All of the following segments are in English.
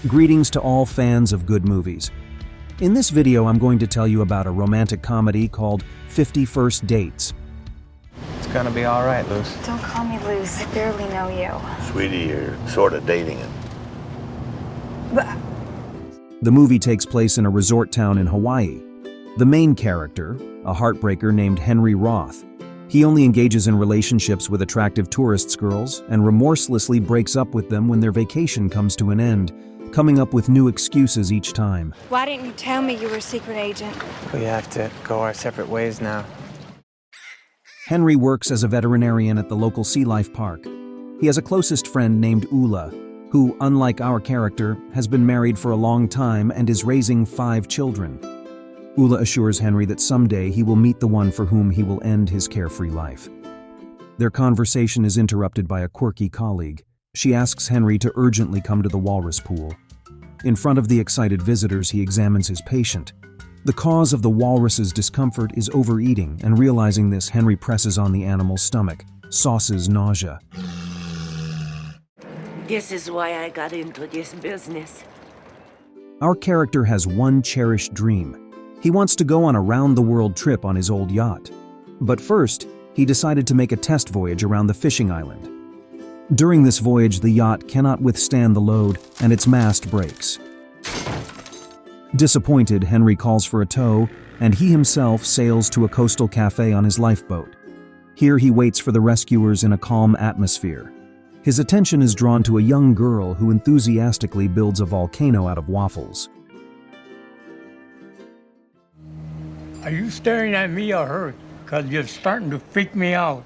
Greetings to all fans of good movies. In this video, I'm going to tell you about a romantic comedy called 50 First Dates. It's gonna be all right, Luce. Don't call me Luce. I barely know you. Sweetie, you're sort of dating him. But The movie takes place in a resort town in Hawaii. The main character, a heartbreaker named Henry Roth, he only engages in relationships with attractive tourist girls and remorselessly breaks up with them when their vacation comes to an end, coming up with new excuses each time. why didn't you tell me you were a secret agent? We have to go our separate ways now. Henry works as a veterinarian at the local sea life park. He has a closest friend named Ula, who, unlike our character, has been married for a long time and is raising 5 children. Ula assures Henry that someday he will meet the one for whom he will end his carefree life. Their conversation is interrupted by a quirky colleague. She asks Henry to urgently come to the walrus pool. In front of the excited visitors, he examines his patient. The cause of the walrus's discomfort is overeating, and realizing this, Henry presses on the animal's stomach, sauces nausea. This is why I got into this business. Our character has one cherished dream. He wants to go on a round-the-world trip on his old yacht. But first, he decided to make a test voyage around the fishing island. During this voyage, the yacht cannot withstand the load, and its mast breaks. Disappointed, Henry calls for a tow, and he himself sails to a coastal cafe on his lifeboat. Here he waits for the rescuers in a calm atmosphere. His attention is drawn to a young girl who enthusiastically builds a volcano out of waffles. Are you staring at me or her? Because you're starting to freak me out.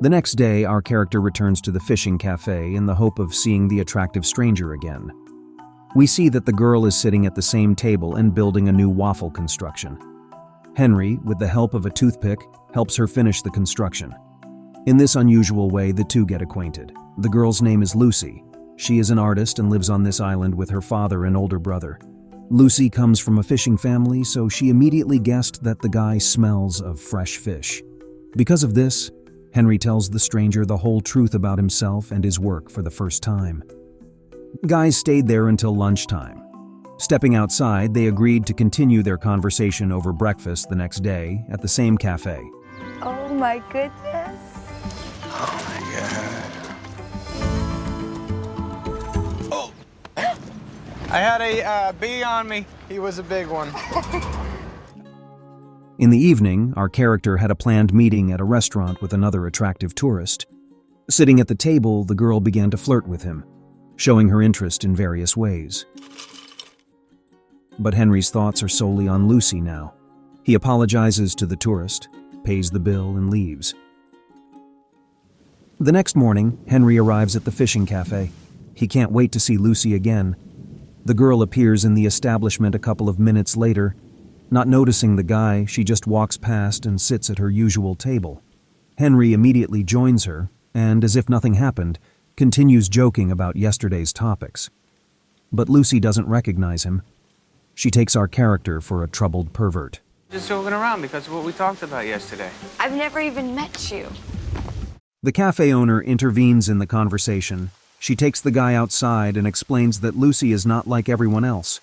The next day, our character returns to the fishing cafe in the hope of seeing the attractive stranger again. We see that the girl is sitting at the same table and building a new waffle construction. Henry, with the help of a toothpick, helps her finish the construction. In this unusual way, the two get acquainted. The girl's name is Lucy. She is an artist and lives on this island with her father and older brother. Lucy comes from a fishing family, so she immediately guessed that the guy smells of fresh fish. Because of this, Henry tells the stranger the whole truth about himself and his work for the first time. Guys stayed there until lunchtime. Stepping outside, they agreed to continue their conversation over breakfast the next day at the same cafe. Oh my goodness. Oh my God. Oh! I had a bee on me. He was a big one. In the evening, our character had a planned meeting at a restaurant with another attractive tourist. Sitting at the table, the girl began to flirt with him, showing her interest in various ways. But Henry's thoughts are solely on Lucy now. He apologizes to the tourist, pays the bill, and leaves. The next morning, Henry arrives at the fishing cafe. He can't wait to see Lucy again. The girl appears in the establishment a couple of minutes later. Not noticing the guy, she just walks past and sits at her usual table. Henry immediately joins her, and as if nothing happened, continues joking about yesterday's topics. But Lucy doesn't recognize him. She takes our character for a troubled pervert. Just joking around because of what we talked about yesterday. I've never even met you. The cafe owner intervenes in the conversation. She takes the guy outside and explains that Lucy is not like everyone else.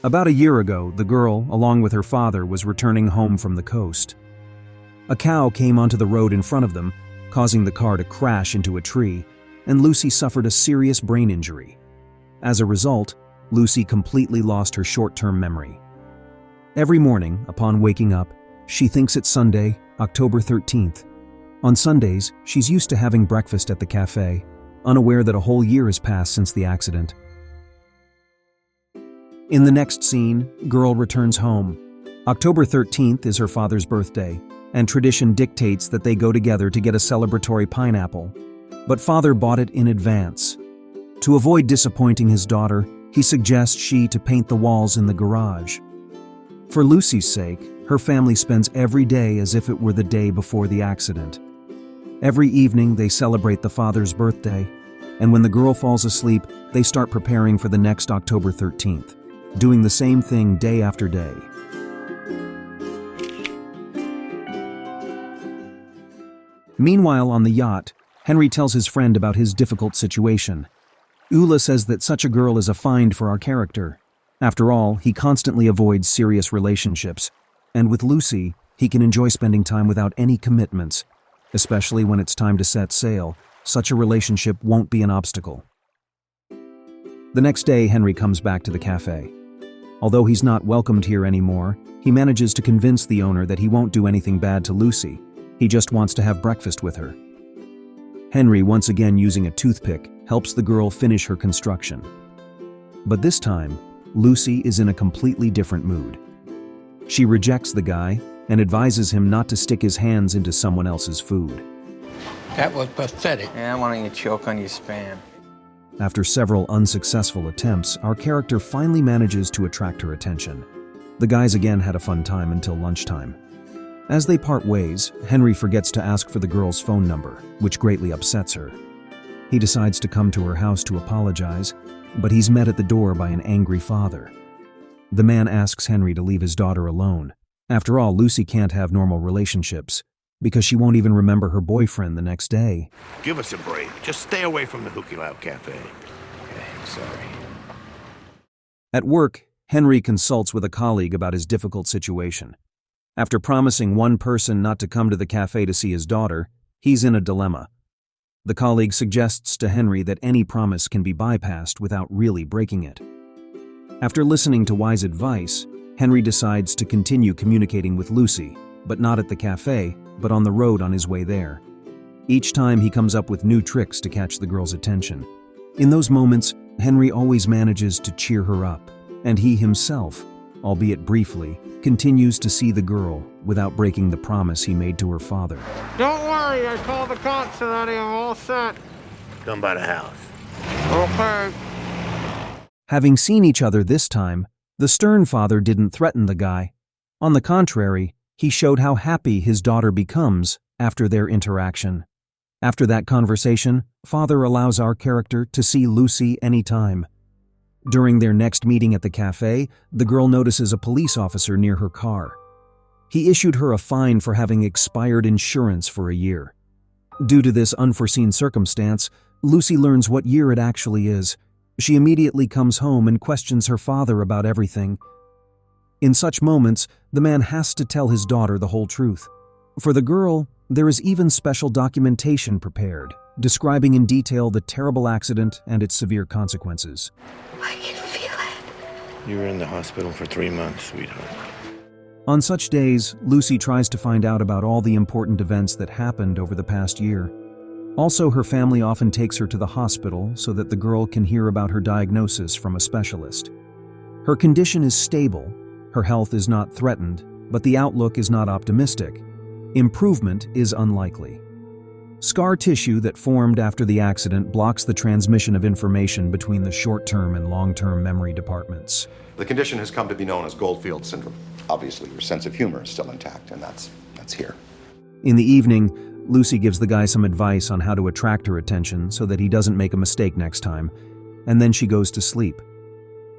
About a year ago, the girl, along with her father, was returning home from the coast. A cow came onto the road in front of them, causing the car to crash into a tree, and Lucy suffered a serious brain injury. As a result, Lucy completely lost her short-term memory. Every morning, upon waking up, she thinks it's Sunday, October 13th. On Sundays, she's used to having breakfast at the cafe, unaware that a whole year has passed since the accident. In the next scene, girl returns home. October 13th is her father's birthday, and tradition dictates that they go together to get a celebratory pineapple. But father bought it in advance. To avoid disappointing his daughter, he suggests she to paint the walls in the garage. For Lucy's sake, her family spends every day as if it were the day before the accident. Every evening they celebrate the father's birthday, and when the girl falls asleep, they start preparing for the next October 13th, doing the same thing day after day. Meanwhile, on the yacht, Henry tells his friend about his difficult situation. Ula says that such a girl is a find for our character. After all, he constantly avoids serious relationships, and with Lucy, he can enjoy spending time without any commitments. Especially when it's time to set sail, such a relationship won't be an obstacle. The next day, Henry comes back to the cafe. Although he's not welcomed here anymore, he manages to convince the owner that he won't do anything bad to Lucy. He just wants to have breakfast with her. Henry, once again using a toothpick, helps the girl finish her construction. But this time, Lucy is in a completely different mood. She rejects the guy and advises him not to stick his hands into someone else's food. That was pathetic. Yeah, why don't you choke on your Spam? After several unsuccessful attempts, our character finally manages to attract her attention. The guys again had a fun time until lunchtime. As they part ways, Henry forgets to ask for the girl's phone number, which greatly upsets her. He decides to come to her house to apologize, but he's met at the door by an angry father. The man asks Henry to leave his daughter alone. After all, Lucy can't have normal relationships, because she won't even remember her boyfriend the next day. Give us a break. Just stay away from the Hooky Loud Cafe. Okay, sorry. At work, Henry consults with a colleague about his difficult situation. After promising one person not to come to the cafe to see his daughter, he's in a dilemma. The colleague suggests to Henry that any promise can be bypassed without really breaking it. After listening to wise advice, Henry decides to continue communicating with Lucy, but not at the cafe, but on the road on his way there. Each time he comes up with new tricks to catch the girl's attention. In those moments, Henry always manages to cheer her up, and he himself, albeit briefly, continues to see the girl without breaking the promise he made to her father. Don't worry, I called the cops and I am all set. Come by the house. Okay. Having seen each other this time, the stern father didn't threaten the guy. On the contrary, he showed how happy his daughter becomes after their interaction. After that conversation, father allows our character to see Lucy anytime. During their next meeting at the cafe, the girl notices a police officer near her car. He issued her a fine for having expired insurance for a year. Due to this unforeseen circumstance, Lucy learns what year it actually is. She immediately comes home and questions her father about everything. In such moments, the man has to tell his daughter the whole truth. For the girl, there is even special documentation prepared, describing in detail the terrible accident and its severe consequences. I can feel it. You were in the hospital for 3 months, sweetheart. On such days, Lucy tries to find out about all the important events that happened over the past year. Also, her family often takes her to the hospital so that the girl can hear about her diagnosis from a specialist. Her condition is stable, her health is not threatened, but the outlook is not optimistic. Improvement is unlikely. Scar tissue that formed after the accident blocks the transmission of information between the short-term and long-term memory departments. The condition has come to be known as Goldfield syndrome. Obviously, your sense of humor is still intact, and that's here. In the evening, Lucy gives the guy some advice on how to attract her attention so that he doesn't make a mistake next time, and then she goes to sleep.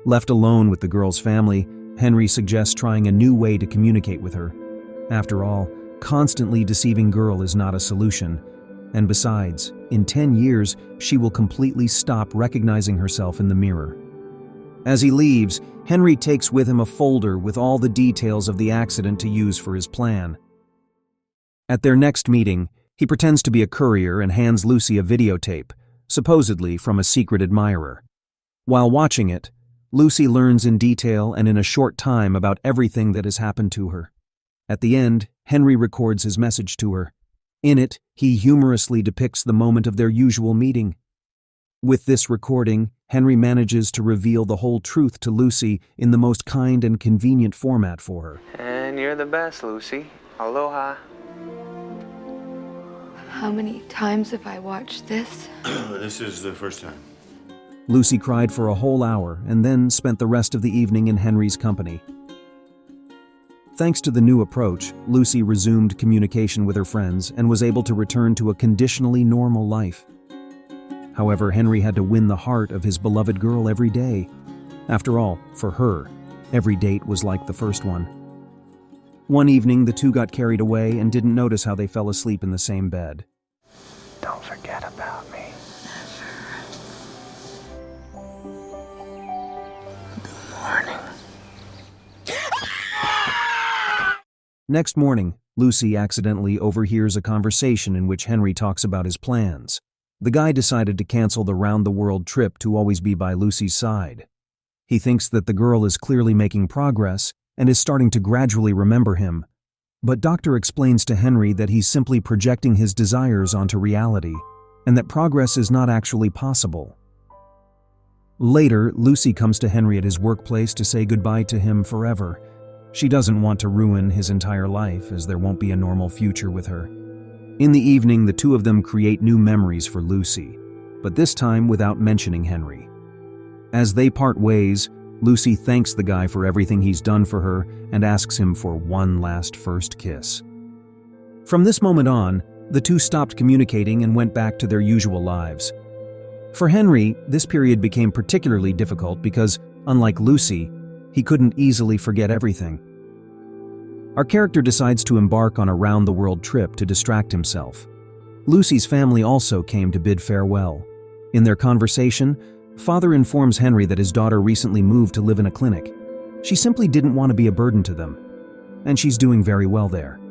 Left alone with the girl's family, Henry suggests trying a new way to communicate with her. After all, constantly deceiving girl is not a solution, and besides, in 10 years, she will completely stop recognizing herself in the mirror. As he leaves, Henry takes with him a folder with all the details of the accident to use for his plan. At their next meeting, he pretends to be a courier and hands Lucy a videotape, supposedly from a secret admirer. While watching it, Lucy learns in detail and in a short time about everything that has happened to her. At the end, Henry records his message to her. In it, he humorously depicts the moment of their usual meeting. With this recording, Henry manages to reveal the whole truth to Lucy in the most kind and convenient format for her. And you're the best, Lucy. Aloha. How many times have I watched this? This is the first time. Lucy cried for a whole hour and then spent the rest of the evening in Henry's company. Thanks to the new approach, Lucy resumed communication with her friends and was able to return to a conditionally normal life. However, Henry had to win the heart of his beloved girl every day. After all, for her, every date was like the first one. One evening, the two got carried away and didn't notice how they fell asleep in the same bed. Don't forget about me. Warning. Next morning, Lucy accidentally overhears a conversation in which Henry talks about his plans. The guy decided to cancel the round-the-world trip to always be by Lucy's side. He thinks that the girl is clearly making progress and is starting to gradually remember him. But Doctor explains to Henry that he's simply projecting his desires onto reality, and that progress is not actually possible. Later, Lucy comes to Henry at his workplace to say goodbye to him forever. She doesn't want to ruin his entire life, as there won't be a normal future with her. In the evening, the two of them create new memories for Lucy, but this time without mentioning Henry. As they part ways, Lucy thanks the guy for everything he's done for her and asks him for one last first kiss. From this moment on, the two stopped communicating and went back to their usual lives. For Henry, this period became particularly difficult because, unlike Lucy, he couldn't easily forget everything. Our character decides to embark on a round-the-world trip to distract himself. Lucy's family also came to bid farewell. In their conversation, Father informs Henry that his daughter recently moved to live in a clinic. She simply didn't want to be a burden to them, and she's doing very well there.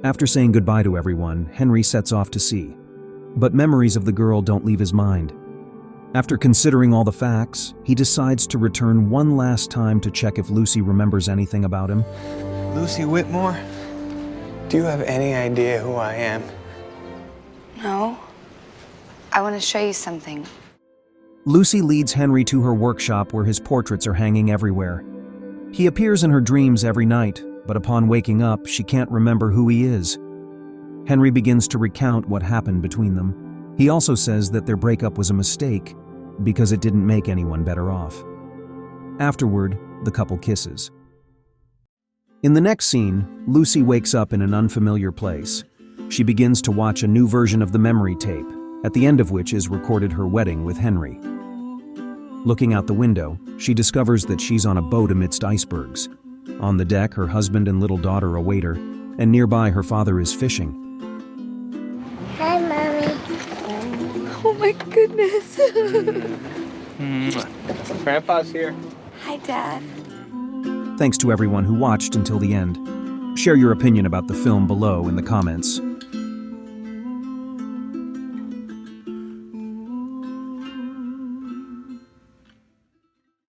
After saying goodbye to everyone, Henry sets off to sea. But memories of the girl don't leave his mind. After considering all the facts, he decides to return one last time to check if Lucy remembers anything about him. Lucy Whitmore, do you have any idea who I am? No. I want to show you something. Lucy leads Henry to her workshop where his portraits are hanging everywhere. He appears in her dreams every night, but upon waking up, she can't remember who he is. Henry begins to recount what happened between them. He also says that their breakup was a mistake because it didn't make anyone better off. Afterward, the couple kisses. In the next scene, Lucy wakes up in an unfamiliar place. She begins to watch a new version of the memory tape, at the end of which is recorded her wedding with Henry. Looking out the window, she discovers that she's on a boat amidst icebergs. On the deck, her husband and little daughter await her, and nearby her father is fishing. Hi, Mommy. Oh my goodness. Grandpa's here. Hi, Dad. Thanks to everyone who watched until the end. Share your opinion about the film below in the comments.